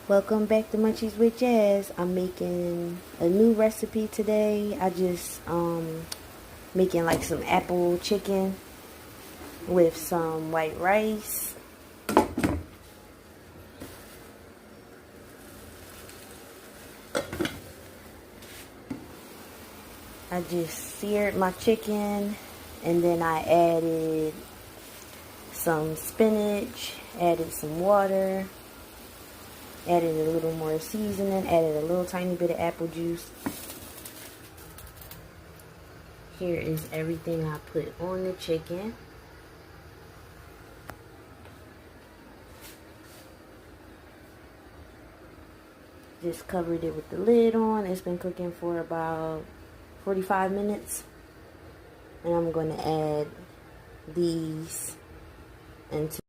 Welcome back to Munchies with Jazz. I'm making a new recipe today. I just making like some apple chicken with some white rice. I just seared my chicken and then I added some spinach, added some water, added a little more seasoning, added a little tiny bit of apple juice. Here is everything I put on the chicken. Just covered it with the lid on. It's been cooking for about 45 minutes. And I'm going to add these into.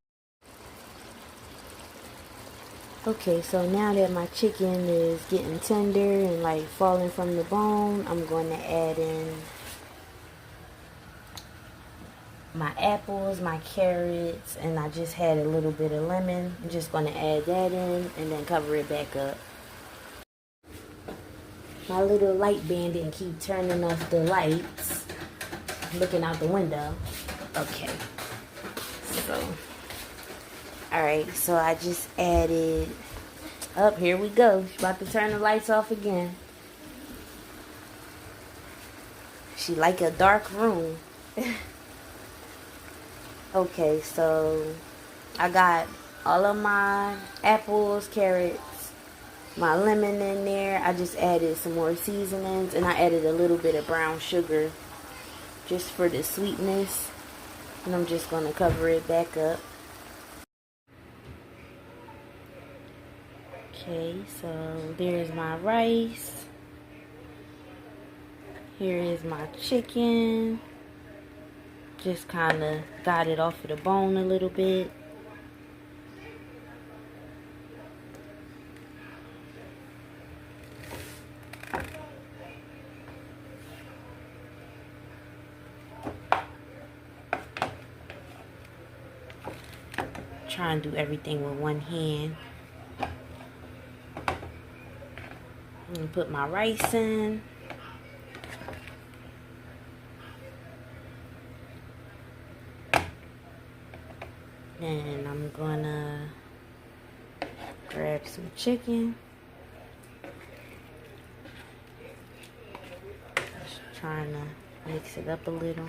Okay, so now that my chicken is getting tender and like falling from the bone, I'm going to add in my apples, my carrots, and I just had a little bit of lemon. I'm just going to add that in and then cover it back up. My little light band didn't keep turning off the lights. Looking out the window. Okay. So, alright, so I just added up. Here we go. She's about to turn the lights off again. She like a dark room. Okay, so I got all of my apples, carrots, my lemon in there. I just added some more seasonings and I added a little bit of brown sugar just for the sweetness. And I'm just going to cover it back up. Okay, so there's my rice. Here is my chicken. Just kind of got it off of the bone a little bit. Try and do everything with one hand. I'm gonna put my rice in. Then I'm gonna grab some chicken. Just trying to mix it up a little.